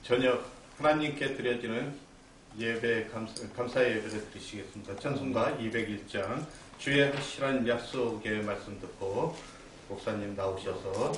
저녁 하나님께 드려지는 예배 감사 예배를 드리시겠습니다. 찬송가 201장 주의 확실한 약속의 말씀 듣고 목사님 나오셔서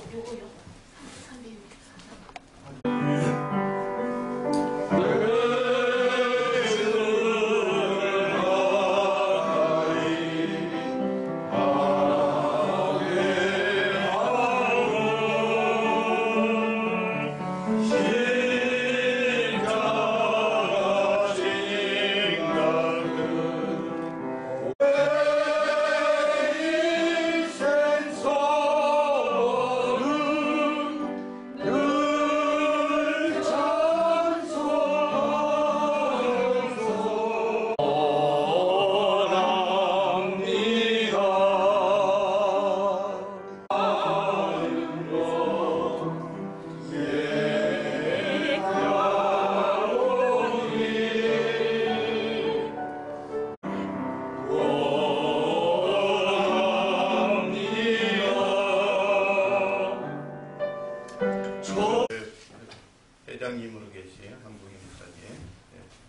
회장님으로 계신 한국인 목사님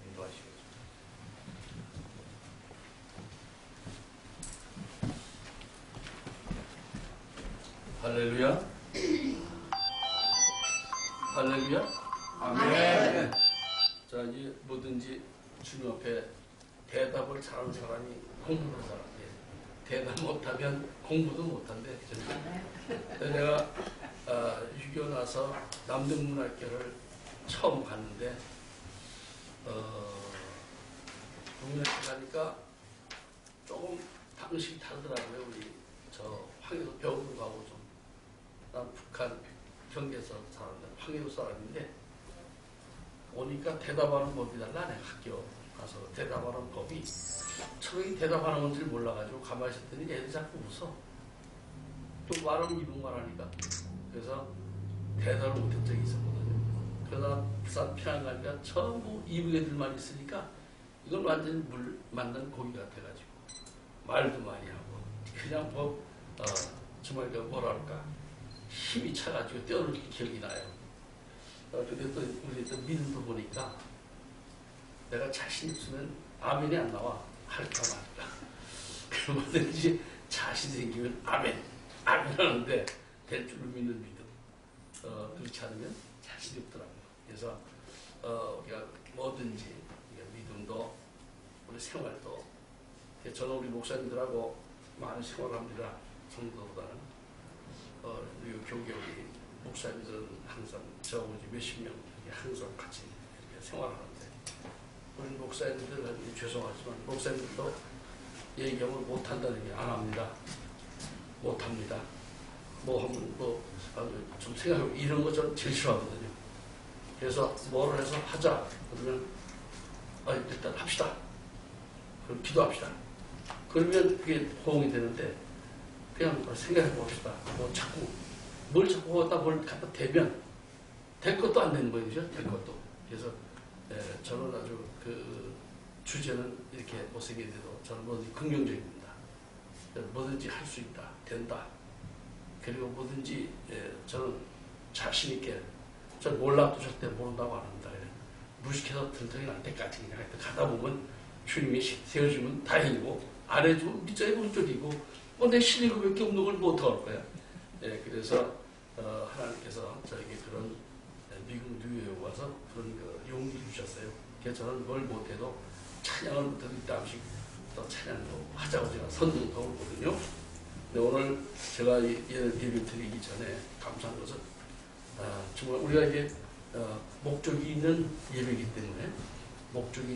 인도하시겠습니다. 할렐루야. 할렐루야. 아멘. 자, 이제 뭐든지 주님 앞에 대답을 잘하는 사람이 공부를 잘한대. 대답 못하면 공부도 못한대. 내가 유교 나서 남대문학교를 처음 갔는데 국민학교 가니까 조금 방식이 다르더라고요. 우리 저 황해도 배우러 가고 좀. 난 북한 경계에서 살았는데 황해도 사람인데 오니까 대답하는 법이 달라. 내가 학교 가서 대답하는 법이 저기 대답하는 건지 몰라가지고 가만히 있었더니 애들이 자꾸 웃어. 또 말하면 이런 말하니까. 그래서 대답을 못한 적이 있었거든요. 그러다 부산 평양 가니까 전부 이북 애들만 있으니까 이건 완전히 물 만난 고기 같아가지고 말도 많이 하고 그냥 정말 뭐랄까 힘이 차가지고 뛰어놀기 기억이 나요. 근데 또 우리 또 믿음도 보니까 내가 자신 있으면 아멘이 안 나와. 할까 말까. 뭐든지 자신 생기면 아멘 하는데 될 줄을 믿는 믿음. 그렇지 않으면 자신이 없더라고요. 그래서 우리가 뭐든지 믿음도 우리 생활도 저는 우리 목사님들하고 많은 생활합니다. 성도보다는 우리 교계 우리 목사님들은 항상 저하고 몇십 명 항상 같이 이렇게 생활하는데 우리 목사님들은 죄송하지만 목사님들도 얘기하면 못한다는 게 안 합니다. 못합니다. 뭐 하면 좀 생각해보면 이런 거 좀 제일 싫어하거든요. 그래서 뭐를 해서 하자 그러면 일단 합시다. 그럼 기도합시다. 그러면 그게 호응이 되는데 그냥 생각해 봅시다. 뭘 자꾸 갖다 대면 될 것도 안 되는 거죠. 될 것도. 그래서 저는 아주 그 주제는 이렇게 못생겼는데도 저는 뭐든지 긍정적입니다. 뭐든지 할 수 있다. 된다. 그리고 뭐든지 저는 자신 있게 저는 몰라도 절대 모른다고 안 합니다. 무식해서 들통이 날 때까지 그냥 가다 보면 주님이 세워주면 다행이고 안 해주면 밑자리 문줄이고 내 실력이 없는 걸 뭐 어떡할 거야. 그래서 하나님께서 저에게 그런 미국 뉴욕에 와서 그런 용기를 주셨어요. 그래서 저는 뭘 못해도 찬양을 못해도 이따씩 또 찬양도 하자고 제가 선동도 하거든요. 근데 오늘 제가 예배 드리기 전에 감사한 것은 정말 우리가 이게 목적이 있는 예배이기 때문에 목적이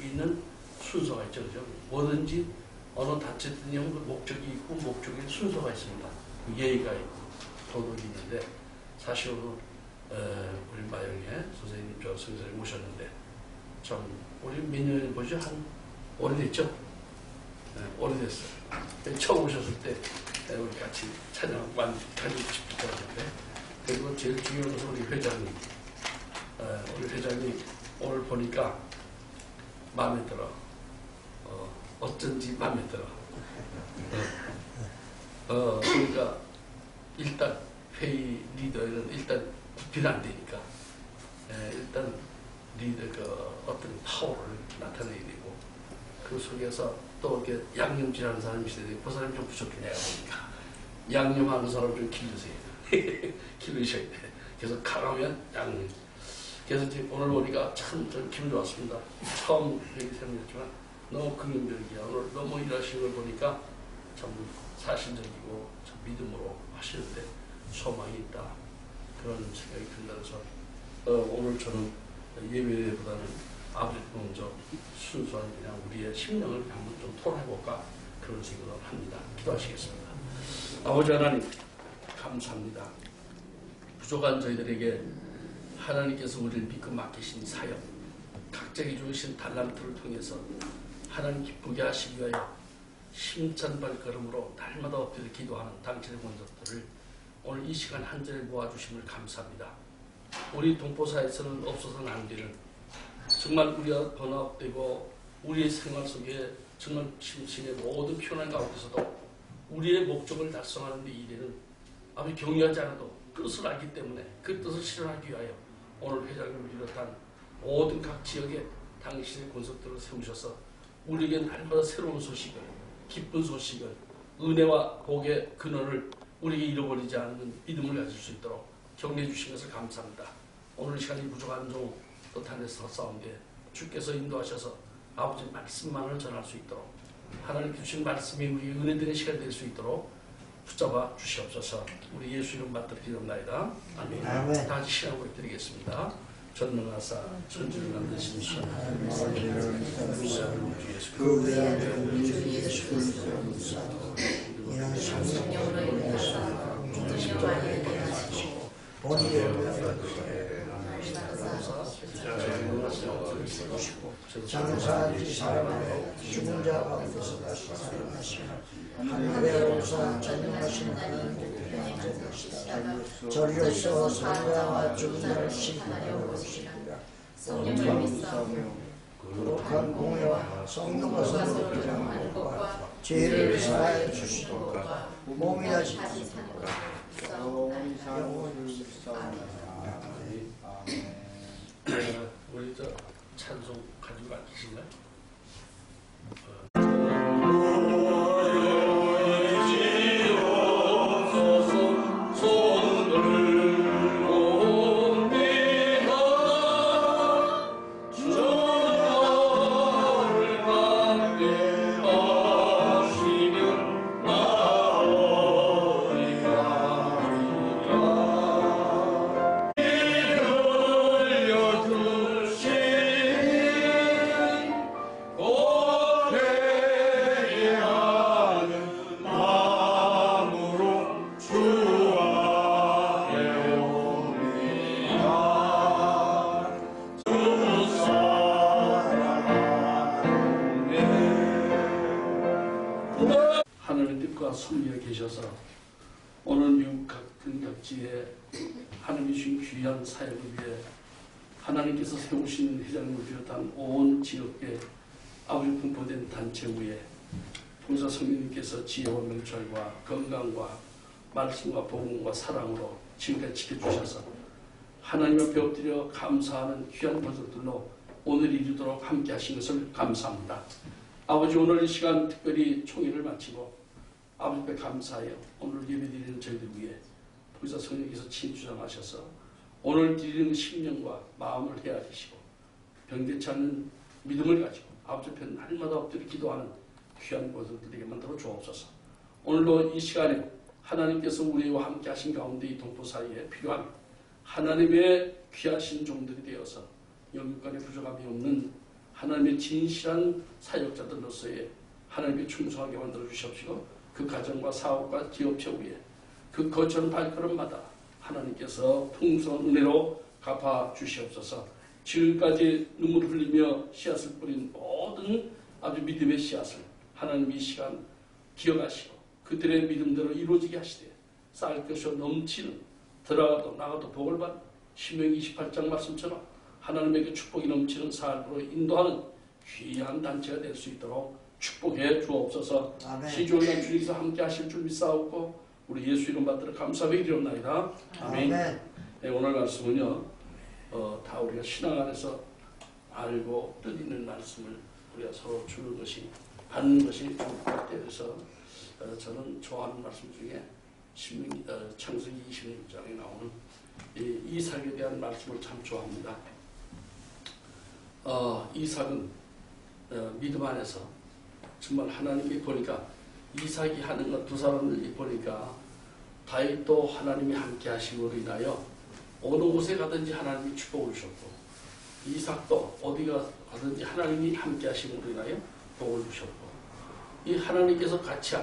있는 순서가 있죠. 그죠? 뭐든지 어느 단체든 목적이 있고 목적인 순서가 있습니다. 예의가 있고 도덕이 있는데 사실은 우리 마영의 선생님 저 선생님 오셨는데 참 우리 몇 년 보죠? 한 오래됐죠? 오래됐어요. 처음 오셨을 때 우리 같이 찬양 많이 다니고 싶었는데 그리고 제일 중요한 것은 우리 회장님. 우리 회장님 오늘 보니까 마음에 들어. 어쩐지 마음에 들어. 그러니까 일단 회의 리더에는 일단 구피는 안 되니까 일단 어떤 파워를 나타내야 되고 그 속에서 또 이렇게 양념질하는 사람이 있어야 되고 그 사람이 좀 부족해 내가 보니까 양념하는 사람 좀 길러주세요. 길러셔야 돼. 그래서 강하면 양념. 그래서 지금 오늘 보니까 참 기분 좋았습니다. 처음 뵈기 때문이었지만 너무 긍정적이야. 오늘 너무 일하시는 걸 보니까 참 사실적이고 참 믿음으로 하시는데 소망이 있다. 그런 생각이 든다서 오늘 저는 예배보다는 아버지 먼저 순수한 그냥 우리의 심령을 한번 좀 토론해볼까 그런 생각을 합니다. 기도하시겠습니다. 아버지 하나님 감사합니다. 부족한 저희들에게 하나님께서 우리를 믿고 맡기신 사역 각자에게 주신 달란트를 통해서 하나님 기쁘게 하시기 위하여 힘찬 발걸음으로 날마다 엎드려 기도하는 당신의 권속들을 오늘 이 시간 한 자리에 모아주심을 감사합니다. 우리 동포사에서는 없어서는 안 되는 정말 우리가 번아웃되고 우리의 생활 속에 정말 심신의 모든 피곤한 가운데서도 우리의 목적을 달성하는 데 일에는 아무리 경유하지 않아도 뜻을 알기 때문에 그 뜻을 실현하기 위하여 오늘 회장님을 비롯한 모든 각 지역에 당신의 권속들을 세우셔서 우리에게 날마다 새로운 소식을 기쁜 소식을 은혜와 복의 근원을 우리에게 잃어버리지 않는 믿음을 가질 수 있도록 격려해 주신 것을 감사합니다. 오늘 시간이 부족한 종 뜻안에서 싸운데 주께서 인도하셔서 아버지 말씀만을 전할 수 있도록 하나님 주신 말씀이 우리 은혜되는 시간이 될 수 있도록 붙잡아 주시옵소서. 우리 예수 이름 받들어 기도합니다. 아멘. 다 같이 시간을 드리겠습니다. 전능하사 천지를 만드신 신 그 외아들 주 예수 그리스도 이런 성령으로 인하사 십자가에 대하시고 장사하지 사람을 죽은 자 가운데서 다시 살아나시고 하늘에 오사 전능하신 하나님께 앉으시다. 저리로서 살아와 죽은 자를 심판하여 오시리라. 성령을 믿사오며 거룩한 공회와 성령과 성령을 것과 죄를 사하여 주시고 몸이 다시 사는 것과 영원히 사옵나이다. 우리 저 찬송 가지고 앉으신가요? 하늘의 뜻과 섭리에 계셔서 오늘 미국 같은 각지에 하나님이 주신 귀한 사역을 위해 하나님께서 세우신 회장님을 비롯한 온 지역에 아버지 분포된 단체 위에 봉사 성령님께서 지혜와 명철과 건강과 말씀과 복음과 사랑으로 지금까지 지켜주셔서 하나님 앞에 엎드려 감사하는 귀한 것들로 오늘 이루도록 함께 하신 것을 감사합니다. 아버지 오늘 이 시간 특별히 총회를 마치고 아버지 앞에 감사하여 오늘 예배드리는 저희들 위해 봉사 성령께서 친주장하셔서 오늘 드리는 심령과 마음을 헤아리시고 병되지 않는 믿음을 가지고 아버지 앞에 날마다 엎드려 기도하는 귀한 것들에게 만들어 주옵소서. 오늘도 이 시간에 하나님께서 우리와 함께 하신 가운데 이 동포 사이에 필요한 하나님의 귀하신 종들이 되어서 영육간에 부족함이 없는 하나님의 진실한 사역자들로서의 하나님께 충성하게 만들어 주시옵시고 그 가정과 사업과 기업체 위에 그 거처는 발걸음마다 하나님께서 풍성한 은혜로 갚아 주시옵소서. 지금까지 눈물을 흘리며 씨앗을 뿌린 모든 아주 믿음의 씨앗을 하나님 이 시간 기억하시고 그들의 믿음대로 이루어지게 하시되 쌓을 것이 넘치는 들어가도 나가도 복을 받는 신명기 28장 말씀처럼 하나님에게 축복이 넘치는 삶으로 인도하는 귀한 단체가 될 수 있도록 축복해 주옵소서. 시주원과 주님께서 함께 하실 줄 믿사옵고 우리 예수 이름 받들어 감사하게 드리옵나이다. 아멘. 네, 오늘 말씀은요 다 우리가 신앙 안에서 알고 뜻 있는 말씀을 우리가 서로 주는 것이 받는 것이 때에서 저는 좋아하는 말씀 중에 창세기 26장에 나오는 이삭에 대한 말씀을 참 좋아합니다. 이삭은 믿음 안에서 정말 하나님이 보니까 이삭이 하는 것 두 사람을 보니까 다윗도 하나님이 함께 하심으로 인하여 어느 곳에 가든지 하나님이 축복을 주셨고 이삭도 어디가 가든지 하나님이 함께 하심으로 인하여 복을 주셨고 이 하나님께서 같이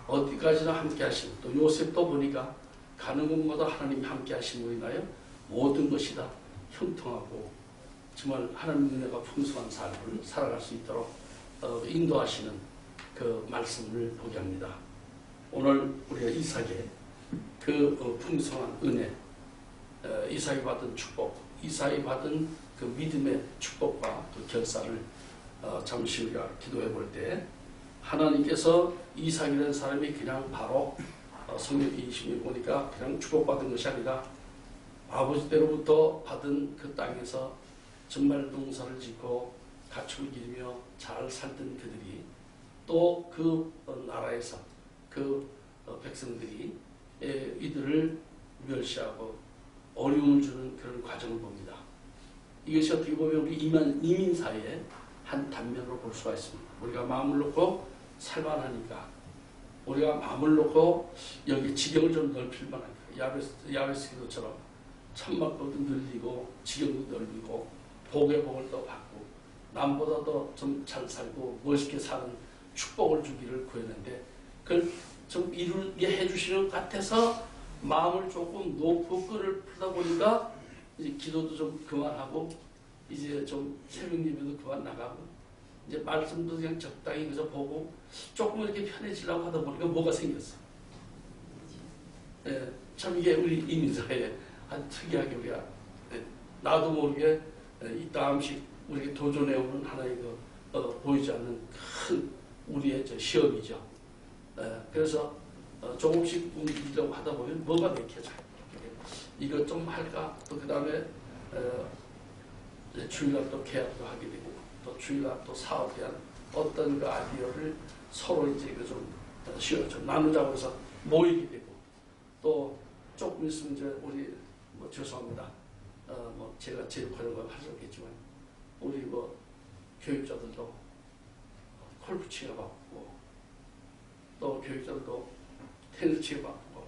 어디까지나 함께 하심 또 요셉도 보니까 가는 곳마다 하나님이 함께 하심으로 인하여 모든 것이 다 형통하고 정말 하나님의 은혜가 풍성한 삶을 살아갈 수 있도록 인도하시는 그 말씀을 보게 합니다. 오늘 우리가 이삭의 그 풍성한 은혜, 이삭이 받은 축복, 이삭이 받은 그 믿음의 축복과 그 결사를 잠시 우리가 기도해 볼 때 하나님께서 이삭이라는 사람이 그냥 바로 성경 20에 보니까 그냥 축복받은 것이 아니라 아버지 때로부터 받은 그 땅에서 정말 농사를 짓고 가축을 기르며 잘 살던 그들이 또 그 나라에서 그 백성들이 이들을 멸시하고 어려움을 주는 그런 과정을 봅니다. 이것이 어떻게 보면 우리 이민사회의 한 단면으로 볼 수가 있습니다. 우리가 마음을 놓고 살만하니까 우리가 마음을 놓고 여기 지경을 좀 넓힐 만하니까 야베스 기도처럼 천막도 늘리고 지경도 넓히고 복의 복을 더 받고 남보다 더 좀 잘 살고 멋있게 사는 축복을 주기를 구했는데 그걸 좀 이루게 해주시는 것 같아서 마음을 조금 놓고 끈을 풀다 보니까 이제 기도도 좀 그만하고 이제 좀 새벽 예배도 그만 나가고 이제 말씀도 그냥 적당히 그저 보고 조금 이렇게 편해지려고 하다 보니까 뭐가 생겼어. 예, 참 이게 우리 이민사회에 아주 특이하게 우리가 나도 모르게 이 땅씩 우리에게 도전해오는 하나의 보이지 않는 큰 우리의 시험이죠. 그래서 조금씩 움직이려고 하다 보면 뭐가 맥혀져요. 이것 좀 할까? 또 그 다음에 주일날 또 계약도 하게 되고 또 주일날 또 사업에 대한 어떤 그 아이디어를 서로 이제 좀 나누자고 해서 모이게 되고 또 조금 있으면 이제 우리 죄송합니다. 제가 제육하는 건 할 수 없겠지만 우리 교육자들도 골프 치가 바쁘고 또 교육자들도 테니스 치가 바쁘고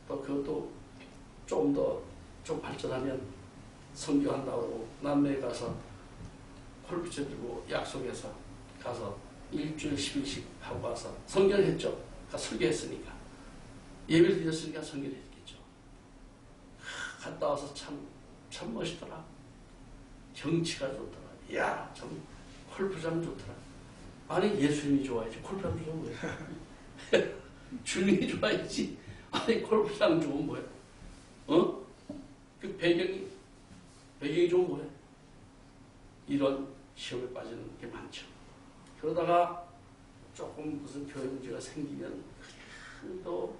또 그것도 좀 더 좀 발전하면 선교한다고 남미에 가서 골프 쳐들고 약속해서 가서 일주일 10일씩 하고 와서 선교를 했죠. 가서 설교했으니까 예배를 드렸으니까 선교를 했겠죠. 갔다 와서 참 멋있더라. 경치가 좋더라. 이야 참 골프장 좋더라. 아니 예수님이 좋아야지 골프장 좋은 거야. 주님이 좋아야지. 아니 골프장 좋은 거야. 그 배경이 좋은 거야. 이런 시험에 빠지는 게 많죠. 그러다가 조금 무슨 교회 문제가 생기면 또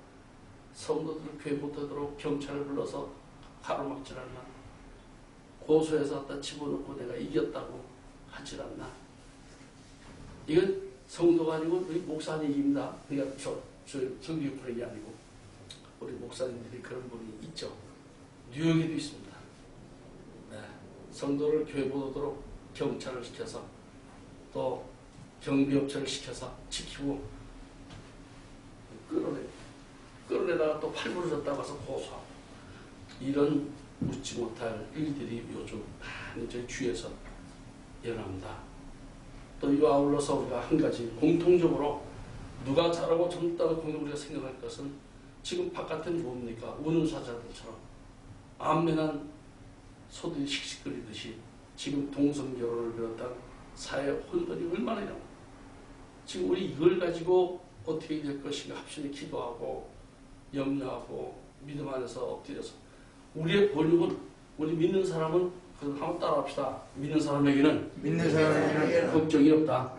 성도들 교회 못하도록 경찰을 불러서 가로막질 않나. 고소해서 갖다 집어넣고 내가 이겼다고 하질 않나. 이건 성도가 아니고 우리 목사님입니다. 그러니까 저 성교 프레이 아니고 우리 목사님들이 그런 분이 있죠. 뉴욕에도 있습니다. 네. 성도를 교회 못 오도록 경찰을 시켜서 또 경비업체를 시켜서 지키고 끌어내다가 또 팔부러졌다고 해서 고소하고 이런 웃지 못할 일들이 요즘 많이 저희 주위에서 일어납니다. 또 이와 아울러서 우리가 한 가지 공통적으로 누가 잘하고 젊다고 우리가 생각할 것은 지금 바깥은 뭡니까? 우는 사자들처럼 안면한 소들이 씩씩거리듯이 지금 동성결혼을 비롯한 사회 혼돈이 얼마나 일어나. 지금 우리 이걸 가지고 어떻게 될 것인가 합심히 기도하고 염려하고 믿음 안에서 엎드려서 우리의 본육은 우리 믿는 사람은 그걸 한번 따라합시다. 믿는 사람에게는 걱정이 없다.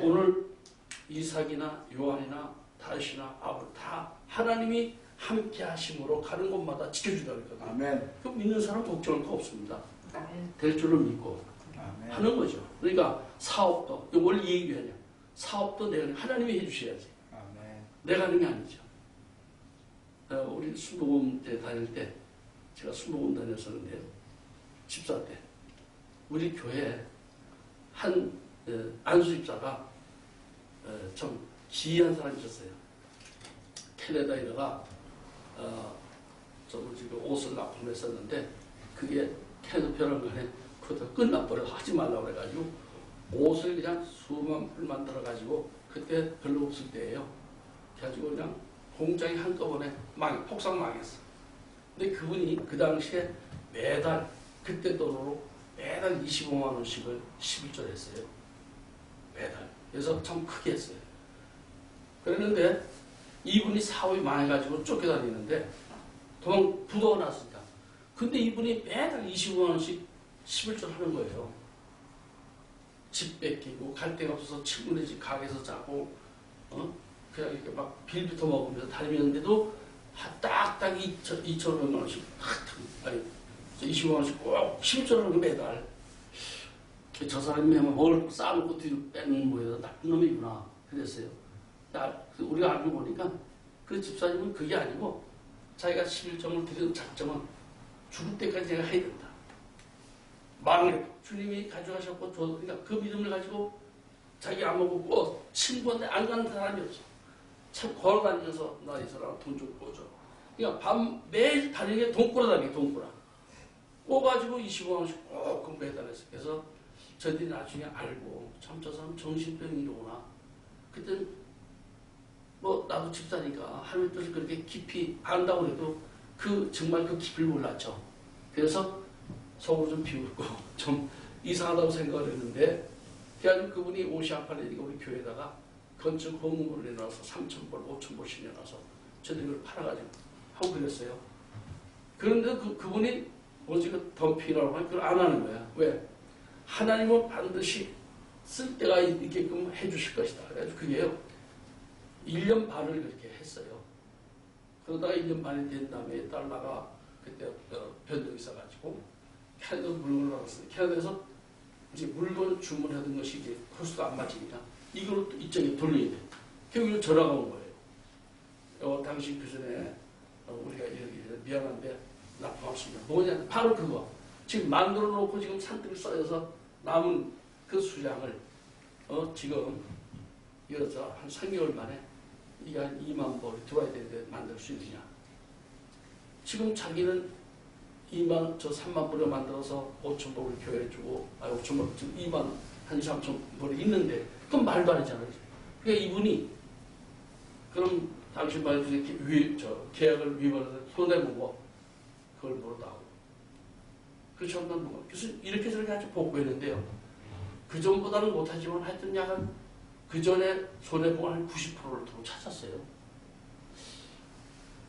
오늘 이삭이나 요한이나 다윗이나 아브람 다 하나님이 함께 하심으로 가는 곳마다 지켜주라고 했거든요. 아멘. 그 믿는 사람 걱정할 거 없습니다. 아멘. 될 줄로 믿고 아멘. 하는 거죠. 그러니까 사업도 이거 원래 이 얘기 왜냐? 사업도 내가 하나님이 해주셔야지. 아멘. 내가 하는 게 아니죠. 우리 순복음 때 다닐 때 제가 순복음 다녔었는데요. 집사 때 우리 교회에 한 안수 집사가 참 기이한 사람이 있었어요. 캐나다에다가 지금 옷을 납품했었는데 그게 캐나다 벼랑간에 그것도 끝나버려 하지 말라고 그래가지고 옷을 그냥 수만 불 만들어가지고 그때 별로 없을 때예요. 그래가지고 그냥 공장이 한꺼번에 폭삭 망했어. 근데 그분이 그 당시에 매달 그때 돈으로 매달 25만 원씩을 11절 했어요. 매달. 그래서 참 크게 했어요. 그랬는데 이분이 사업이 망해가지고 쫓겨다니는데 부도가 났으니까. 근데 이분이 매달 25만 원씩 11절 하는 거예요. 집 뺏기고 갈 데가 없어서 친구네 집 가게에서 자고 그냥 이렇게 막 빌부터 먹으면서 다니는데도 딱딱 2,500만 원씩 아니 20만 원씩 꼭 11절 하는 거 매달. 저 사람이 먹을 싸놓고 뒤로 빼는 모여서 나쁜 놈이구나 그랬어요. 우리가 알고 보니까 그 집사님은 그게 아니고 자기가 11점을 드리는 작정은 죽을 때까지 내가 해야 된다. 망을 주님이 가져가셨고 그러니까 그 믿음을 가지고 자기 안 먹고 친구한테 안 가는 사람이 없어. 참 걸어다니면서 나 이 사람 돈 좀 꿔줘. 그러니까 매일 다니게 돈 꾸러다니게 돈 꾸러. 꿔가지고 25만 원씩 꼭 매달렸어. 그래서 저들이 나중에 알고 참 저 사람 정신병이로구나. 그때 뭐 나도 집사니까 하나님 뜻을 그렇게 깊이 안다고 해도 정말 그 깊이를 몰랐죠. 그래서 속으로 좀 비웃고 좀 이상하다고 생각을 했는데 그래가지고 그분이 옷이 아파지니까 우리 교회에다가 건축 공문을 내놔서 3,000불, 5,000불씩 내놔서 저들이 그걸 팔아가지고 하고 그랬어요. 그런데 그분이 뭐지 그 덤핑이라고 하니 그걸 안 하는 거야. 왜? 하나님은 반드시 쓸 때가 있게끔 해주실 것이다. 그래가지고 그게요. 1년 반을 그렇게 했어요. 그러다가 1년 반이 된 다음에 딸나가 그때 변동이 있어가지고 캐나다에서 물건을 받았어요. 캐나다에서 이제 물건 주문하던 것이 이제 코스가 안 맞으니까 이걸 또 이쪽에 돌려야 돼. 결국 전화가 온 거예요. 당신 그 전에 우리가 이렇게 미안한데 납품했습니다. 뭐냐? 바로 그거. 지금 만들어 놓고 지금 산들이 쌓여서 남은 그 수량을 지금 이어서 한 3개월 만에 이게 한 2만 벌이 들어와야 되는데 만들 수 있느냐. 지금 자기는 3만 벌을 만들어서 5천 벌을 교회에 주고 5천 벌, 지금 2만 한 2, 3천 벌이 있는데 그건 말도 안 하잖아요. 그러니까 이분이 그럼 당신 말해서 계약을 위반해서 손해보고 그걸 모르다고. 그렇죠. 그래서 이렇게 저렇게 아주 복구했는데요. 그 전보다는 못하지만 하여튼 약간 그 전에 손해보고 한 90%를 더 찾았어요.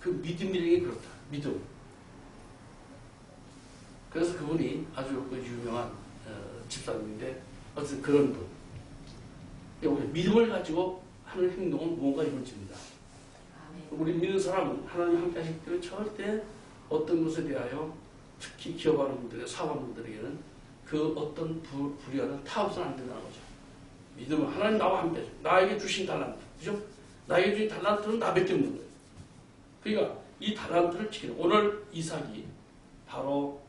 그 믿음이라는 게 그렇다. 믿음. 그래서 그분이 아주 유명한 집사님인데 어쨌든 그런 분. 믿음을 가지고 하는 행동은 뭔가 이루어집니다. 우리 믿는 사람은 하나님 함께 하시기 때문에 절대 어떤 것에 대하여 특히 기업하는 분들에게 사업하는 분들에게는 그 어떤 불의와는 타협은 안 된다는 거죠. 믿음은 하나님 나와 함께 하죠. 나에게 주신 달란트. 그죠? 나에게 주신 달란트는 나밖에 없는 거예요. 그러니까 이 달란트를 지키는 오늘 이삭이 바로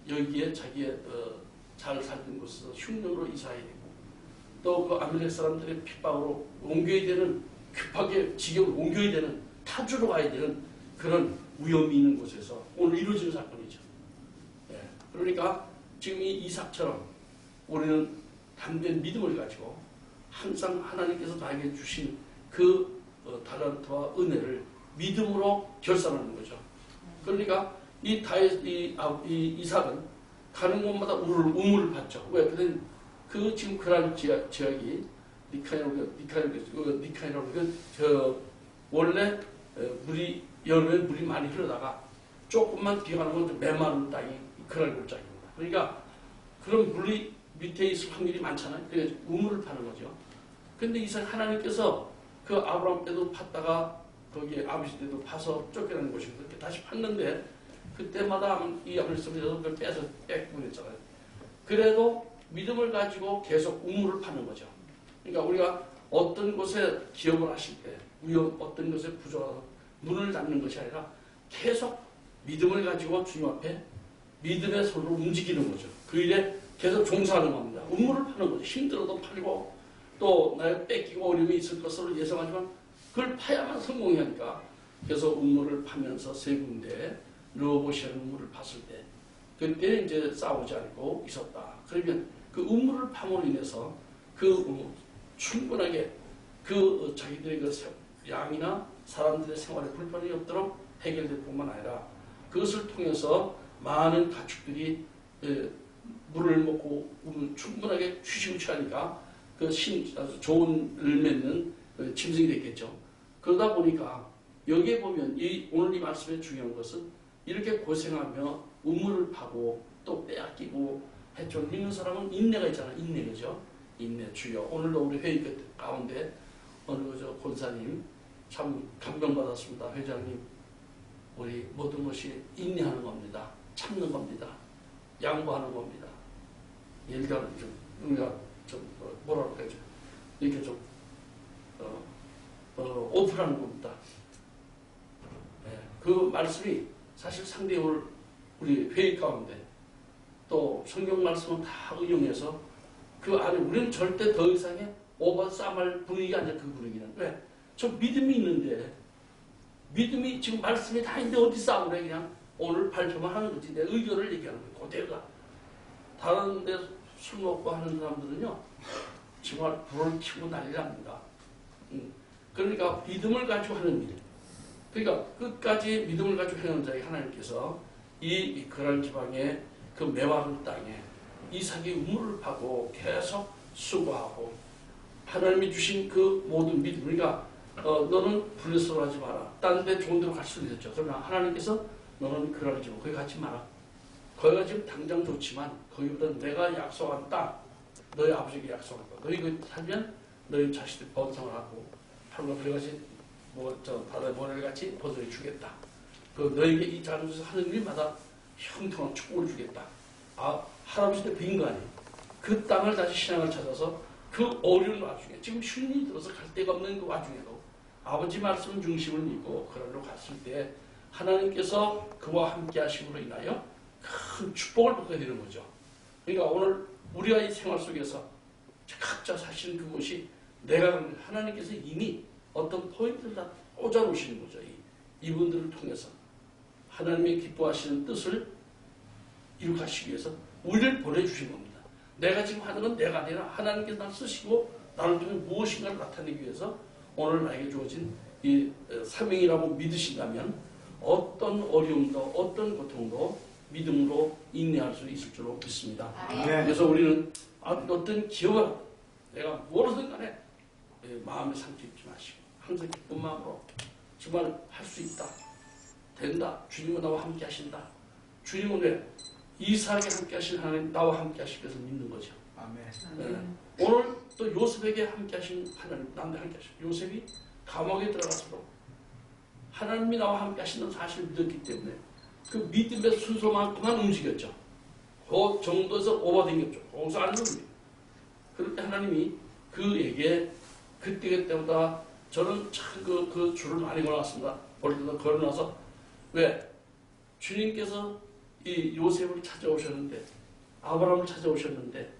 여기에 자기의 잘 살던 곳에서 흉년으로 이사해야 되고 또 그 아멜렉 사람들의 핍박으로 옮겨야 되는 급하게 지경을 옮겨야 되는 타주로 가야 되는 그런 위험이 있는 곳에서 오늘 이루어지는 사건이죠. 예. 그러니까 지금 이 이삭처럼 우리는 담대한 믿음을 가지고 항상 하나님께서 나에게 주신 그 달란트와 은혜를 믿음으로 결산하는 거죠. 그러니까 이 이삭은 가는 곳마다 우물을 받죠. 왜? 그 지금 그랄 지역이 니카이라고 원래 여름에 물이 많이 흐르다가 조금만 비가 오는 건 메마른 땅이 그랄 골짜기입니다. 그러니까 그런 물이 밑에 있을 확률이 많잖아요. 그래서 우물을 파는 거죠. 근데 이삭 하나님께서 그 아브라함 때도 팠다가 거기에 아버지 때도 파서 쫓겨나는 곳이거든요. 그렇게 다시 팠는데 그때마다 이 말씀에서 그걸 뺏고 그랬잖아요. 그래도 믿음을 가지고 계속 우물을 파는 거죠. 그러니까 우리가 어떤 곳에 기업을 하실 때 어떤 것에 부족하고 문을 닫는 것이 아니라 계속 믿음을 가지고 주님 앞에 믿음의 손으로 움직이는 거죠. 그 일에 계속 종사하는 겁니다. 우물을 파는 거죠. 힘들어도 팔고 또 나의 뺏기고 어려움이 있을 것으로 예상하지만 그걸 파야만 성공이 하니까 계속 우물을 파면서 세 군데 르호보시아는 우물을 팠을 때 그때 이제 싸우지 않고 있었다. 그러면 그 우물을 팜으로 인해서 충분하게 자기들의 양이나 사람들의 생활에 불편이 없도록 해결될 뿐만 아니라 그것을 통해서 많은 가축들이 물을 먹고 충분하게 휴식을 취하니까 아주 좋은 을 맺는 짐승이 됐겠죠. 그러다 보니까 여기에 보면 오늘 이 말씀의 중요한 것은 이렇게 고생하며 우물을 파고 또 빼앗기고 해줄 믿는 사람은 인내가 있잖아요. 인내, 그죠? 인내 주여. 오늘도 우리 회의 가운데 어느 권사님 참 감명받았습니다. 회장님, 우리 모든 것이 인내하는 겁니다. 참는 겁니다. 양보하는 겁니다. 예를 들어 우리가 뭐라 그럴까요? 이렇게 오픈하는 겁니다. 네, 그 말씀이 사실 상당히 오늘 우리 회의 가운데 또 성경 말씀은 다 응용해서 그 안에 우리는 절대 더 이상의 오버 싸움할 분위기가 아니라 그 분위기는 왜? 저 믿음이 있는데 믿음이 지금 말씀이 다 있는데 어디 싸움을 해? 그냥 오늘 발표만 하는 거지 내 의견을 얘기하는 거예요. 그대로가 다른 데 술 먹고 하는 사람들은요 정말 불을 켜고 난리 납니다. 그러니까 믿음을 가지고 하는 일, 그러니까 끝까지 믿음을 가지고 행하는 자에게 하나님께서 이 그랄 지방의 그 메마른 땅에 이삭이 우물을 파고 계속 수고하고 하나님이 주신 그 모든 믿음, 그러니까 너는 불려서하지 마라. 딴 데 좋은 데로 갈 수도 있었죠. 그러나 하나님께서 너는 그랄 지방 거기 가지 마라. 거기가 지금 당장 좋지만 거기보다 내가 약속한 땅, 너희 아버지에게 약속한 거, 너희 그 살면 너희 자식들 번성을 하고 팔과 그래가지 바다의 모래같이 버들이 주겠다. 그 너에게 이 자리에서 하는 일마다 형통한 축복을 주겠다. 할아버지 때 빈 거 아니에요. 그 땅을 다시 신앙을 찾아서 그 어려운 와중에 지금 흉이 들어서 갈 데가 없는 그 와중에도 아버지 말씀 중심을 믿고 그럴로 갔을 때 하나님께서 그와 함께 하심으로 인하여 큰 축복을 받게 되는 거죠. 그러니까 오늘 우리가 이 생활 속에서 각자 사시는 그것이 내가 하나님께서 이미 어떤 포인트를 다 꽂아놓으시는 거죠. 이분들을 통해서 하나님의 기뻐하시는 뜻을 이룩하시기 위해서 우리를 보내주신 겁니다. 내가 지금 하는 건 내가 아니라 하나님께서 나를 쓰시고 나를 통해 무엇인가를 나타내기 위해서 오늘 나에게 주어진 이 사명이라고 믿으신다면 어떤 어려움도 어떤 고통도 믿음으로 인내할 수 있을 줄로 믿습니다. 그래서 우리는 어떤 기업을 내가 뭐로든 간에 마음에 상처 입지 마시고 항상 기쁜 마음으로 정말 할 수 있다. 된다. 주님은 나와 함께 하신다. 주님은 왜? 이삭에 함께 하신 하나님 나와 함께 하시기 위해서 믿는 거죠. 아멘. 오늘 또 요셉에게 함께 하신 하나님 남들 함께 하신 요셉이 감옥에 들어가서도 하나님이 나와 함께 하신다는 사실을 믿었기 때문에 그 믿음의 순서만큼만 움직였죠. 그 정도에서 오버댕겼죠. 거기서 안 됩니다. 그럴 때 하나님이 그에게 그때보다 저는 참 그 줄을 많이 걸어놨습니다. 벌써 걸어놔서 왜? 주님께서 이 요셉을 찾아오셨는데 아브라함을 찾아오셨는데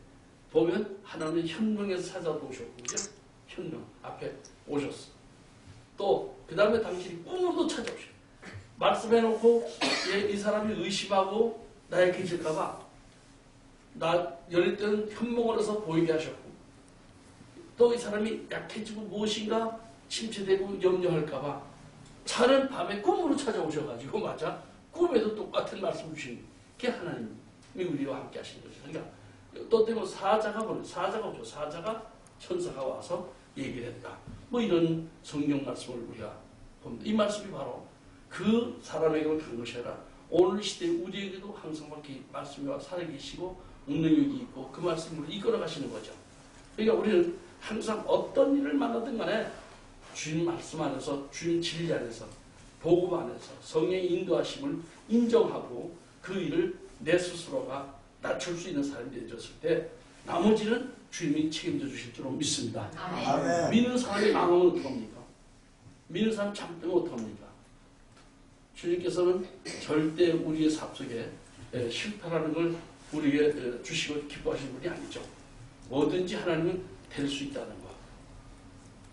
보면 하나님은 현명에서 찾아오셨고 그죠? 현명 앞에 오셨어. 또 그 다음에 당신이 꿈으로도 찾아오셨어. 말씀해놓고 이 사람이 의심하고 나에 계실까봐 나 열릴 때는 현몽을 해서 보이게 하셨고 또 이 사람이 약해지고 무엇인가 침체되고 염려할까봐 자는 밤에 꿈으로 찾아오셔가지고 맞아 꿈에도 똑같은 말씀 주신 게 하나님이 우리와 함께 하시는 거죠. 그러니까 또 때문에 사자가 오죠. 사자가 천사가 와서 얘기를 했다. 뭐 이런 성경 말씀을 우리가 봅니다. 이 말씀이 바로 그 사람에게만 간 것이 아니라 오늘 시대에 우리에게도 항상 그렇게 말씀이 살아계시고 능력이 있고 그 말씀으로 이끌어 가시는 거죠. 그러니까 우리는 항상 어떤 일을 만나든 간에 주님 말씀 안에서, 주님 진리 안에서, 복음 안에서 성령의 인도하심을 인정하고 그 일을 내 스스로가 낮출 수 있는 사람이 되어졌을 때 나머지는 주님이 책임져 주실 줄로 믿습니다. 아멘. 믿는 사람이 망하면 어떡합니까? 믿는 사람 잠들면 어떡합니까? 주님께서는 절대 우리의 삶 속에 실패라는 걸 우리에게 주시고 기뻐하시는 분이 아니죠. 뭐든지 하나님은 될 수 있다는 것.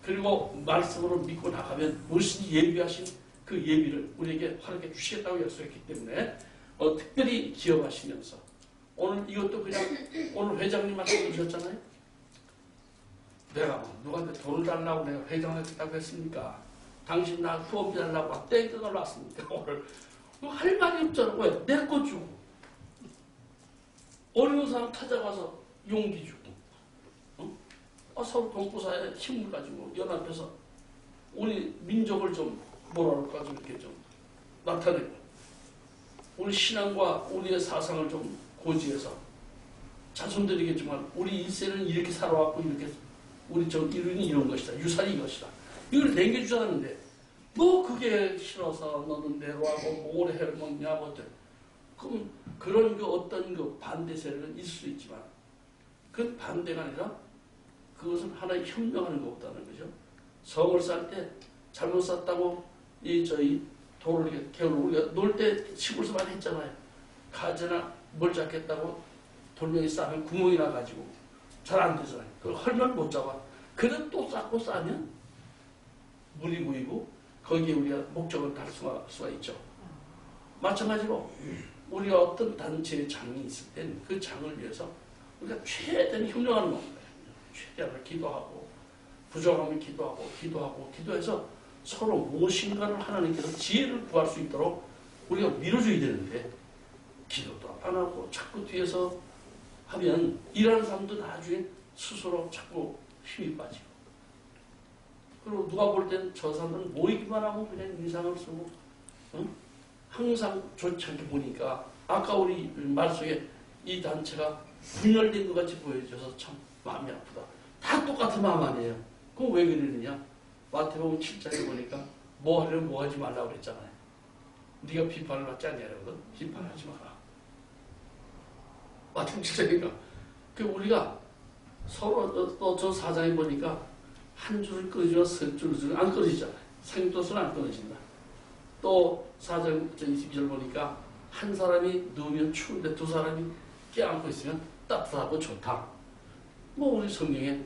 그리고 말씀으로 믿고 나가면 무엇인지 예비하신 그 예비를 우리에게 활용해 주시겠다고 약속했기 때문에 특별히 기억하시면서 오늘 이것도 그냥 오늘 회장님 말씀 주셨잖아요. 내가 누구한테 돈을 달라고 내가 회장하겠다고 했습니까? 당신 나 후원비 달라고 땡땡을 놨습니까? 오늘 할 말이 없잖아. 왜? 내 거 주고 어려운 사람 찾아가서 용기 주고 서로 동포사에 힘을 가지고 연합해서 우리 민족을 좀 뭐라 그럴까 좀 이렇게 좀 나타내고 우리 신앙과 우리의 사상을 좀 고지해서 자손들이겠지만 우리 일생은 이렇게 살아왔고 이렇게 우리 저 이룬이 이런 것이다. 유산이 이것이다. 이걸 남겨주자는데 뭐 그게 싫어서 너는 내로하고 뭐 오래 해를 먹냐 뭐든 그럼 그런 그 어떤 그 반대 세력은 있을 수 있지만 그 반대가 아니라 그것은 하나의 현명하는 것보다는 거죠. 성을 쌀 때 잘못 쌌다고 이 저희 돌을 이렇게 개울 우리가 놀 때 시골에서 많이 했잖아요. 가재나 뭘 잡겠다고 돌멩이 싸면 구멍이 나가지고 잘 안 되잖아요. 그걸 헐면 못 잡아. 그래 또 쌓고 싸면 물이 고이고 거기에 우리가 목적을 달 수가 있죠. 마찬가지로 우리가 어떤 단체의 장이 있을 땐 그 장을 위해서 우리가 최대한 협력하는 겁니다. 최대한을 기도하고 부족하면 기도해서 서로 무엇인가를 하나님께서 지혜를 구할 수 있도록 우리가 밀어줘야 되는데 기도도 안 하고 자꾸 뒤에서 하면 일하는 사람도 나중에 스스로 자꾸 힘이 빠지고 그리고 누가 볼 땐 저 사람들은 모이기만 하고 그냥 인상을 쓰고 항상 좋지 않게 보니까 아까 우리 말 속에 이 단체가 분열된 것 같이 보여져서 참 마음이 아프다. 다 똑같은 마음 아니에요. 그럼 왜 그러느냐? 마태복음 7장에 보니까 뭐 하려면 뭐 하지 말라고 그랬잖아요. 네가 비판을 받지 않냐거든. 비판하지 마라. 마태복음 7장이니까 그 우리가 서로 또 저 사장에 보니까 한 줄을 끊어지면 세 줄을 안 끊어지잖아요. 생도수는 안 끊어진다. 또 4장 22절 보니까 한 사람이 누우면 추운데 두 사람이 껴안고 있으면 따뜻하고 좋다. 뭐 우리 성경에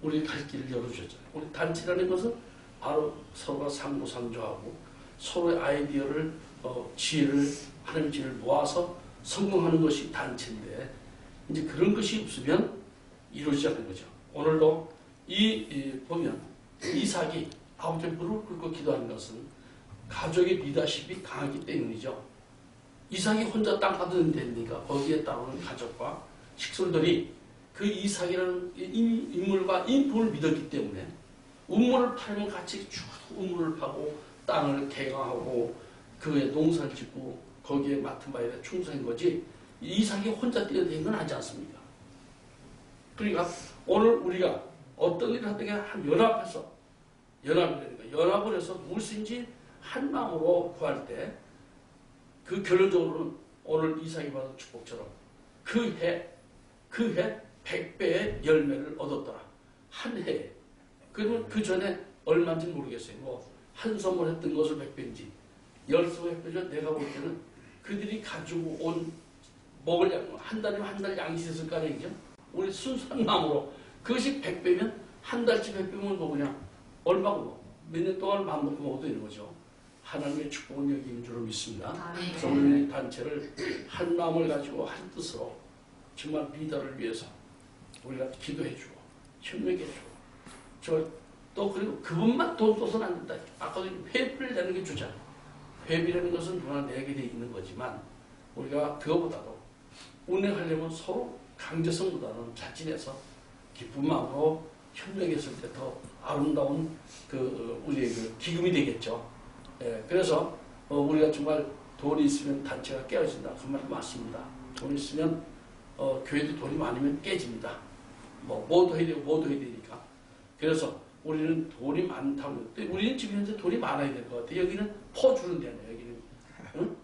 우리 갈 길을 열어주셨잖아요. 우리 단체라는 것은 바로 서로가 상부상조하고 서로의 아이디어를 지혜를 하나님 지혜를 모아서 성공하는 것이 단체인데 이제 그런 것이 없으면 이루어지지 않는 거죠. 오늘도 보면 이삭이 아버지의 무릎을 꿇고 기도하는 것은 가족의 리더십이 강하기 때문이죠. 이삭이 혼자 땅 받으면 됩니까? 거기에 따르는 가족과 식솔들이 그 이삭이라는 인물과 인품을 믿었기 때문에 우물을 팔면 같이 쭉 우물을 파고 땅을 개강하고 그에 농사를 짓고 거기에 맡은 바에 충성한 거지 이삭이 혼자 뛰어다니는 건 아니지 않습니까? 그러니까 오늘 우리가 어떤 일을 하든 한 연합해서 연합을 해서 무엇인지 한 마음으로 구할 때 그 결론적으로는 오늘 이삭이 받은 축복처럼 그 해 100배의 열매를 얻었더라. 한 해에. 그러면 그 전에 얼마인지 모르겠어요. 뭐 한 선물 했던 것을 100배인지 10선물 했던 내가 볼 때는 그들이 가지고 온 먹을 양, 한 달이면 한 달 양이 있을 거 아니죠? 우리 순수한 마음으로 그것이 100배면 한 달치 100배면 뭐 그냥 얼마고 몇 년 동안 마음 먹고 먹어도 되는 거죠. 하나님의 축복은 여기 있는 줄로 믿습니다. 그래서 우리 단체를 한 마음을 가지고 한 뜻으로 정말 리더를 위해서 우리가 기도해주고 협력해주고 또 그리고 그분만 돈 써서는 안 된다. 아까도 회비를 내는 게 주잖아. 회비라는 것은 누구나 내게 돼 있는 거지만 우리가 그거보다도 운행하려면 서로 강제성보다는 자진해서 기쁜 마음으로 협력했을 때 더 아름다운 우리의 기금이 되겠죠. 예, 그래서 우리가 정말 돈이 있으면 단체가 깨어진다. 그 말이 맞습니다. 돈이 있으면 교회도 돈이 많으면 깨집니다. 뭐도 해야 되고 뭐도 해야 되니까. 그래서 우리는 돈이 많다고. 우리는 지금 현재 돈이 많아야 될 것 같아. 여기는 퍼주는 데네. 여기는. 응?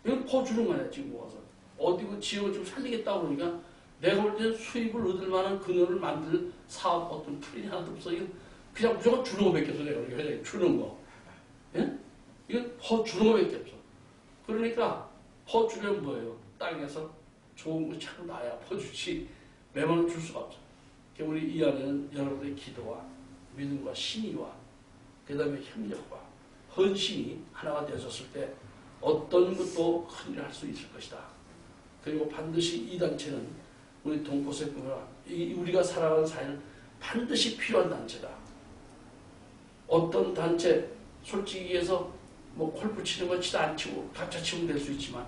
여기 퍼주는 거야 지금 와서. 어디고 지역을 좀 살리겠다고 그러니까 내가 볼 때 수입을 얻을 만한 근원을 만들 사업 어떤 풀이 하나도 없어. 이건 그냥 무조건 주는 거밖에 없어. 내가 회장님 주는 거. 예? 이건 퍼주는 거밖에 없어. 그러니까 퍼주려면 뭐예요? 땅에서 좋은 거 차로 나야 퍼주지 매번 줄 수가 없죠. 그러니까 우리 이 안에는 여러분의 기도와 믿음과 신의와 그 다음에 협력과 헌신이 하나가 되어졌을 때 어떤 것도 큰일을 할 수 있을 것이다. 그리고 반드시 이 단체는 우리 동포세 보면 우리가 살아가는 사회는 반드시 필요한 단체다. 어떤 단체 솔직히 해서 뭐 골프 치는 거 치다 안 치고 각자 치면 될 수 있지만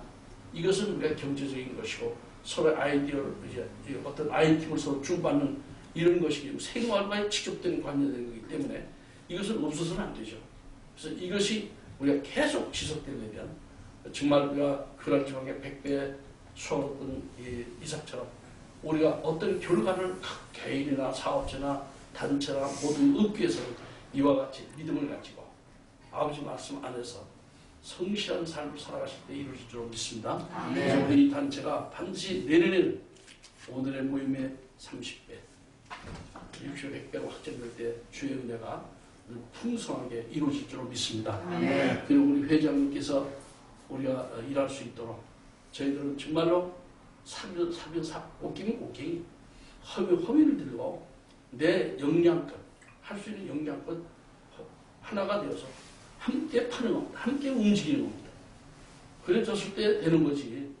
이것은 우리가 경제적인 것이고 서로 아이디어를 이제 어떤 아이템을 서로 주고받는 이런 것이 생활과의 직접된 관련된 거기 때문에 이것은 없어서는 안 되죠. 그래서 이것이 우리가 계속 지속되려면 정말 우리가 그런 지방의 100배 수월했던 이삭처럼 우리가 어떤 결과를 각 개인이나 사업체나 단체나 모두 얻기 위해서는 이와 같이 믿음을 가지고 아버지 말씀 안에서 성실한 삶을 살아가실 때 이루어질 줄 믿습니다. 그래서 우리 단체가 반드시 내년에는 오늘의 모임의 30배, 60배, 100배로 확장될 때 주의 은혜가 풍성하게 이루어질 줄 믿습니다. 그리고 우리 회장님께서 우리가 일할 수 있도록 저희들은 정말로 꽃갱이 꽃갱이 허위를 들고 내 역량껏 할 수 있는 역량껏 하나가 되어서 함께 파는 겁니다. 함께 움직이는 겁니다. 그래졌을 때 되는 거지.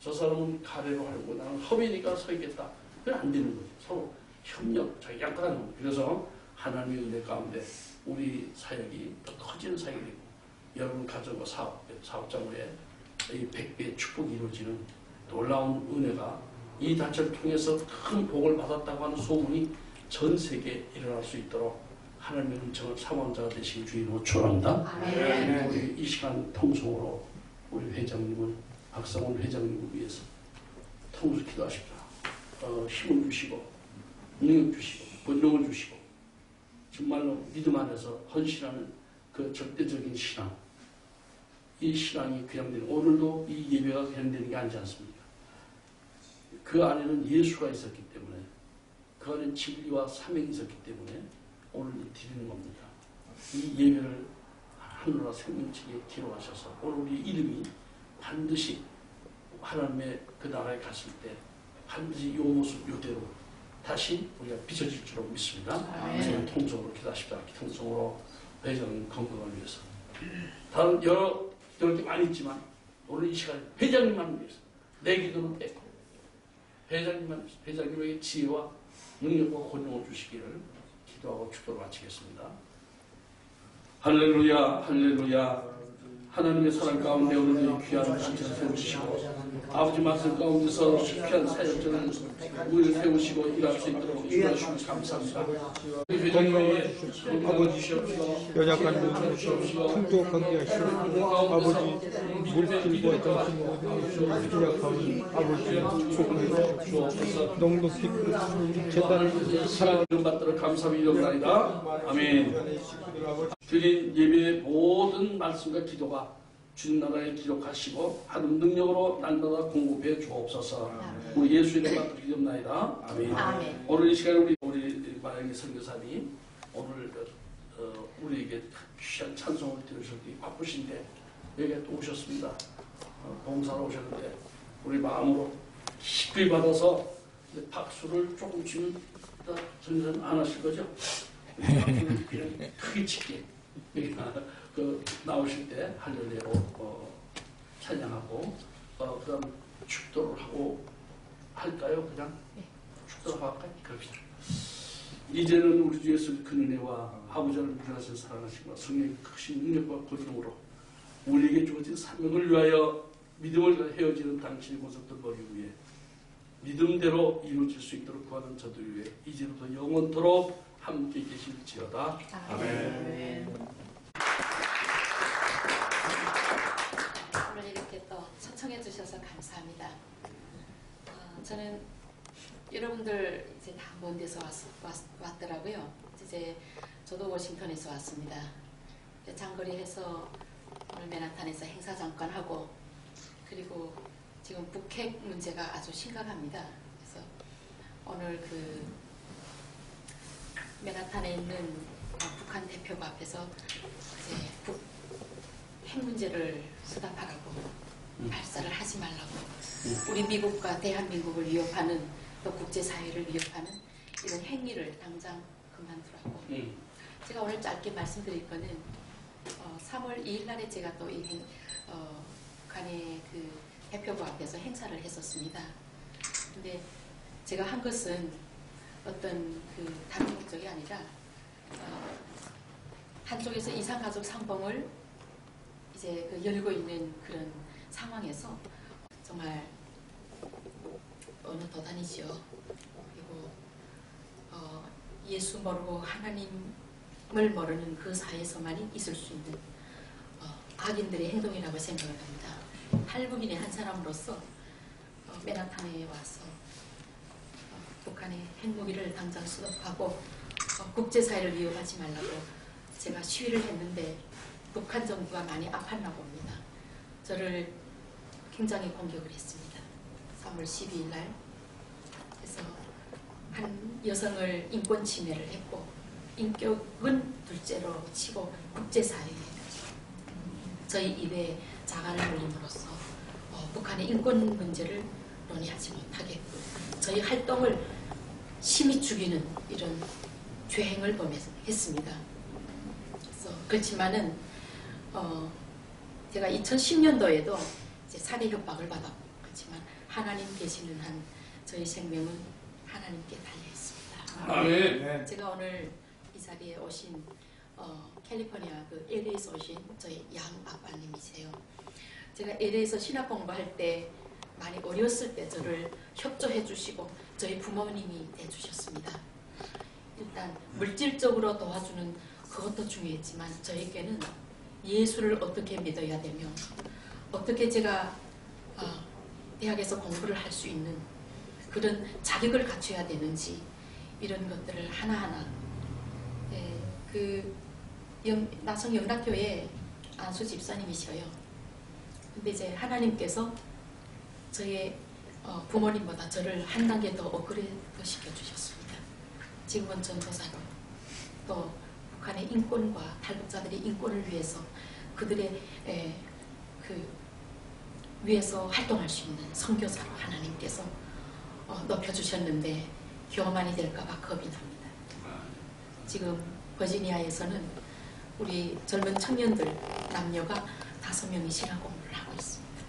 저 사람은 가래로 하려고 나는 허위니까 서 있겠다. 그건 안 되는 거지. 서로 협력, 자기 약간하는 겁니다. 그래서 하나님의 은혜 가운데 우리 사역이 더 커지는 사역이 되고 여러분 가정과 사업장에 이 100배의 축복이 이루어지는 놀라운 은혜가 이 단체를 통해서 큰 복을 받았다고 하는 소문이 전 세계에 일어날 수 있도록 하나님의 은총을 사모자가 되시기 주인으로 축원합니다. 우리 이 시간 통성으로 우리 회장님을 박상원 회장님을 위해서 통수 기도하십시오. 힘을 주시고 능력 주시고 번영을 주시고 정말로 믿음 안에서 헌신하는 그 절대적인 신앙, 이 신앙이 그냥 오늘도 이 예배가 그냥 되는 게 아니지 않습니까? 그 안에는 예수가 있었기 때문에 그 안에 진리와 사명이 있었기 때문에 오늘 드리는 겁니다. 이 예배를 하늘나라 생명책에 기록하셔서 오늘 우리 이름이 반드시 하나님의 그 나라에 갔을 때 반드시 이 모습 이대로 다시 우리가 비춰질 줄로 믿습니다. 저는 통성으로 기도하십시다. 통성으로 회장님 건강을 위해서 다른 여러 게 많이 있지만 오늘 이 시간에 회장님만 위해서 내 기도는 빼고 회장님만 위해서 회장님에게 지혜와 능력과 권능을 주시기를 기도하고 축도를 마치겠습니다. 할렐루야 할렐루야. 하나님의 사랑 가운데 오늘 귀한 단체를 세우시고 아버지 말씀 가운데서 귀한 사역자를 우리를 세우시고 일할 수 있도록 인도하시고 감사합니다. 건강을 주시옵시고 아버지 연약한 풍족 건기하시고 아버지 물질과 정신과 연약한 아버지 축복해 주옵소서. 농독히 재단을 사랑을 받도록 감사함이 일어나리다. 아멘. 드린 예배의 모든 말씀과 기도가 주님 나라에 기록하시고 하는 능력으로 날마다 공급해 주옵소서. 우리 예수 이름 받들어 기도합나이다. 아멘. 아멘. 오늘 이 시간에 우리 만약에 선교사님이 오늘 우리에게 귀한 찬송을 들으셨기 바쁘신데 여기에 또 오셨습니다. 봉사로 오셨는데 우리 마음으로 기쁘게 받아서 박수를 조금 치면 선교사님 안 하실 거죠? 박수를 그냥 크게 칠게. 그 나오실 때 할렐루야로 찬양하고 그다음 축도를 하고 할까요? 그냥 축도를 할까요? 그럽시다. 이제는 우리 주 예수 그 은혜와 아버지를 믿으신 사랑하시고 성령의 크신 능력과 권능으로 우리에게 주어진 사명을 위하여 믿음을 헤어지는 당신의 모습들 머리 위에 믿음대로 이루어질 수 있도록 구하는 저들 위해 이제부터 영원토록 함께 계실지어다. 아멘. 오늘 이렇게 또 초청해 주셔서 감사합니다. 저는 여러분들 이제 다 먼 데서 왔더라고요. 이제 저도 워싱턴에서 왔습니다. 장거리에서 오늘 맨하탄에서 행사 잠깐 하고, 그리고 지금 북핵 문제가 아주 심각합니다. 그래서 오늘 그 맨하탄에 있는 북한 대표부 앞에서 이제 핵 문제를 수답하라고, 발사를 하지 말라고, 우리 미국과 대한민국을 위협하는, 또 국제사회를 위협하는 이런 행위를 당장 그만두라고. 제가 오늘 짧게 말씀드릴 거는 3월 2일 날에 제가 또 이 북한의 그 대표부 앞에서 행사를 했었습니다. 근데 제가 한 것은 어떤 그 다른 목적이 아니라 한쪽에서 이산가족 상봉을 이제 그 열고 있는 그런 상황에서 정말 어느 도단이죠. 그리고 예수 모르고 하나님을 모르는 그 사회에서만이 있을 수 있는 악인들의 행동이라고 생각을 합니다. 탈북인의 한 사람으로서 맨하탄에 와서 북한의 핵무기를 당장 수립하고 국제사회를 위협하지 말라고 제가 시위를 했는데 북한 정부가 많이 아팠나 봅니다. 저를 굉장히 공격을 했습니다. 3월 12일 날. 그래서 한 여성을 인권 침해를 했고, 인격은 둘째로 치고 국제사회에 저희 입에 자갈을 올림으로써 북한의 인권 문제를 논의하지 못하게 저희 활동을 심히 죽이는 이런 죄행을 범했습니다. 그래서 그렇지만은 제가 2010년도에도 이제 살해 협박을 받았고, 그렇지만 하나님 계시는 한 저희 생명은 하나님께 달려 있습니다. 아멘. 제가 오늘 이 자리에 오신 캘리포니아 그 LA에서 오신 저희 양 아빠님이세요. 제가 LA에서 신학 공부할 때 많이 어려웠을 때 저를 협조해 주시고 저희 부모님이 돼주셨습니다. 일단 물질적으로 도와주는 그것도 중요했지만 저에게는 예수를 어떻게 믿어야 되며 어떻게 제가 대학에서 공부를 할 수 있는 그런 자격을 갖춰야 되는지 이런 것들을 하나하나 그 나성 영락교회 안수 집사님이셔요. 근데 이제 하나님께서 저의 부모님보다 저를 한 단계 더 업그레이드 시켜주셨습니다. 지금은 전도사로 또 북한의 인권과 탈북자들의 인권을 위해서 그들의 그 위해서 활동할 수 있는 선교사로 하나님께서 높여주셨는데 교만이 될까봐 겁이 납니다. 지금 버지니아에서는 우리 젊은 청년들 남녀가 5명이 신학 공부를 하고 있습니다.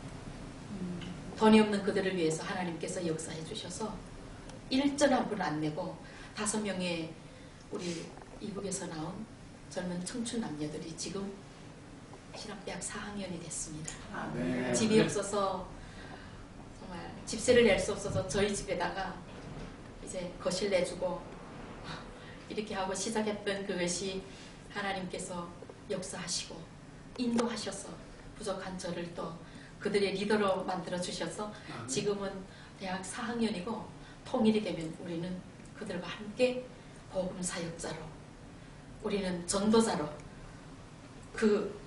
돈이 없는 그들을 위해서 하나님께서 역사해 주셔서 일전 한 푼 안 내고 5명의 우리 이북에서 나온 젊은 청춘 남녀들이 지금 신학대학 4학년이 됐습니다. 아멘. 집이 없어서 정말 집세를 낼 수 없어서 저희 집에다가 이제 거실 내주고 이렇게 하고 시작했던 그것이 하나님께서 역사하시고 인도하셔서 부족한 저를 또 그들의 리더로 만들어 주셔서 지금은 대학 4학년이고 통일이 되면 우리는 그들과 함께 복음 사역자로 우리는 전도자로 그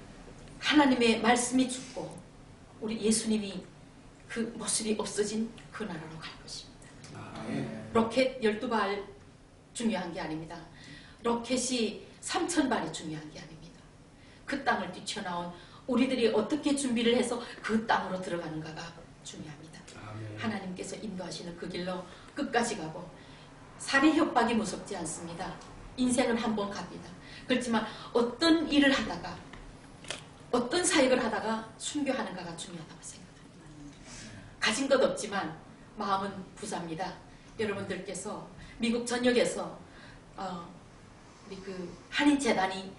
하나님의 말씀이 죽고 우리 예수님이 그 모습이 없어진 그 나라로 갈 것입니다. 로켓 12발 중요한 게 아닙니다. 로켓이 3000발이 중요한 게 아닙니다. 그 땅을 뛰쳐나온 우리들이 어떻게 준비를 해서 그 땅으로 들어가는가가 중요합니다. 하나님께서 인도하시는 그 길로 끝까지 가고 살해 협박이 무섭지 않습니다. 인생은 한 번 갑니다. 그렇지만 어떤 일을 하다가 어떤 사역을 하다가 순교하는가가 중요하다고 생각합니다. 가진 것 없지만 마음은 부자입니다. 여러분들께서 미국 전역에서 우리 그 한인재단이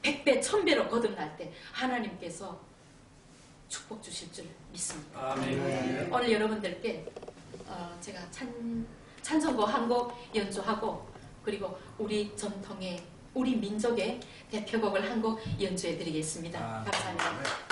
100배, 1000배로 거듭날 때 하나님께서 축복 주실 줄 믿습니다. 아멘. 오늘 여러분들께 제가 찬송곡 한 곡 연주하고 그리고 우리 전통의 우리 민족의 대표곡을 한 곡 연주해 드리겠습니다. 감사합니다.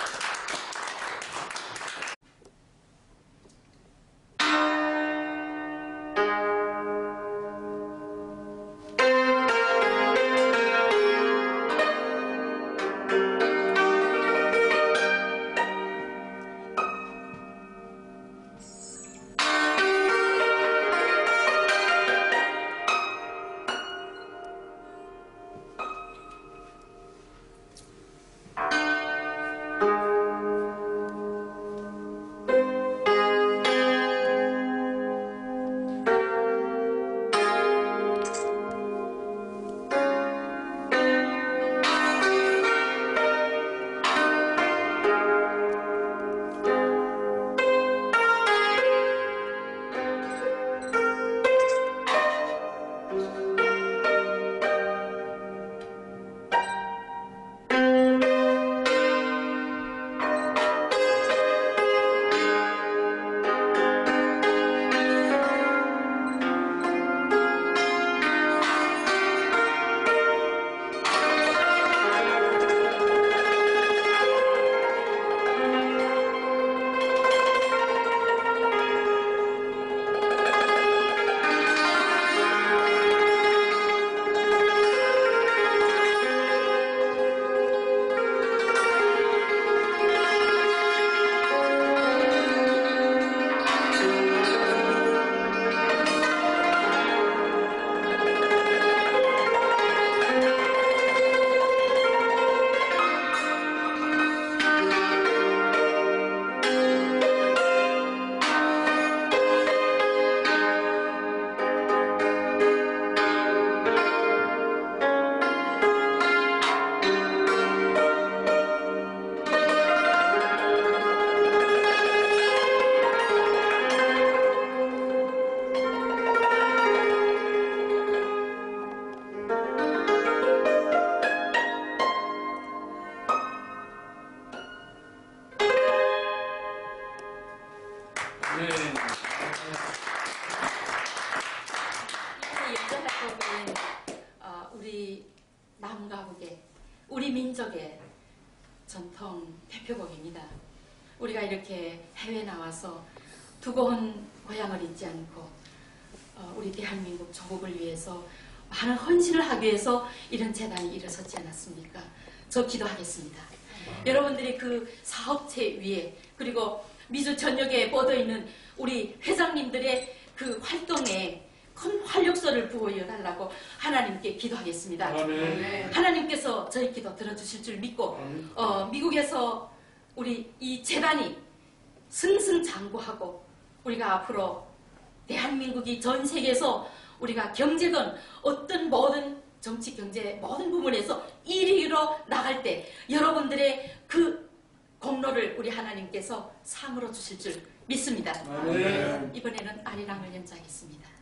네. 이번에 연재활동은 우리 남가국의 우리 민족의 전통 대표곡입니다. 우리가 이렇게 해외 나와서 두고 온 고향을 잊지 않고 우리 대한민국 조국을 위해서 많은 헌신을 하기 위해서 이런 재단이 일어섰지 않았습니까? 저 기도하겠습니다. 여러분들이 그 사업체 위에 그리고 미주 전역에 뻗어있는 우리 회장님들의 그 활동에 큰 활력소를 부어달라고 하나님께 기도하겠습니다. 하나님께서 저희 기도 들어주실 줄 믿고 미국에서 우리 이 재단이 승승장구하고 우리가 앞으로 대한민국이 전 세계에서 우리가 경제든 어떤 모든 정치 경제 모든 부분에서 1위로 나갈 때 여러분들의 그 공로를 우리 하나님께서 상으로 주실 줄 믿습니다. 이번에는 아리랑을 연주하겠습니다.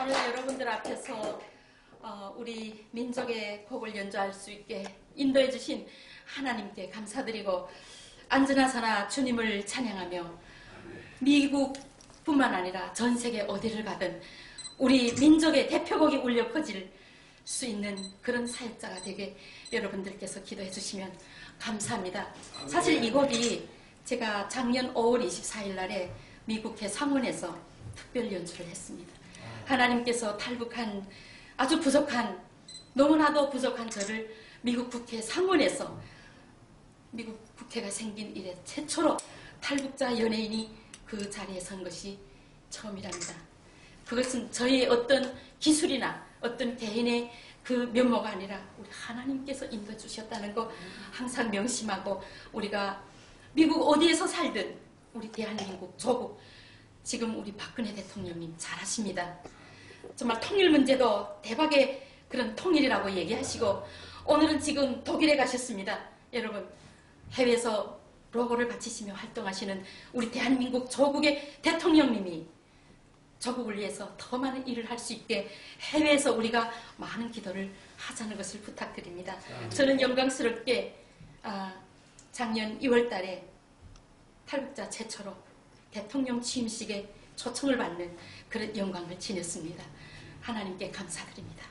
오늘 여러분들 앞에서 우리 민족의 곡을 연주할 수 있게 인도해 주신 하나님께 감사드리고 안전하사나 주님을 찬양하며 미국뿐만 아니라 전 세계 어디를 가든 우리 민족의 대표곡이 울려 퍼질 수 있는 그런 사역자가 되게 여러분들께서 기도해 주시면 감사합니다. 사실 이 곡이 제가 작년 5월 24일 날에 미국의 상원에서 특별 연주를 했습니다. 하나님께서 탈북한 아주 부족한 너무나도 부족한 저를 미국 국회 상원에서 미국 국회가 생긴 이래 최초로 탈북자 연예인이 그 자리에 선 것이 처음이랍니다. 그것은 저희의 어떤 기술이나 어떤 개인의 그 면모가 아니라 우리 하나님께서 인도해 주셨다는 거 항상 명심하고 우리가 미국 어디에서 살든 우리 대한민국 조국 지금 우리 박근혜 대통령님 잘하십니다. 정말 통일 문제도 대박의 그런 통일이라고 얘기하시고 오늘은 지금 독일에 가셨습니다. 여러분 해외에서 로고를 바치시며 활동하시는 우리 대한민국 조국의 대통령님이 조국을 위해서 더 많은 일을 할 수 있게 해외에서 우리가 많은 기도를 하자는 것을 부탁드립니다. 저는 영광스럽게 작년 2월 달에 탈북자 최초로 대통령 취임식에 초청을 받는 그런 영광을 지녔습니다. 하나님께 감사드립니다.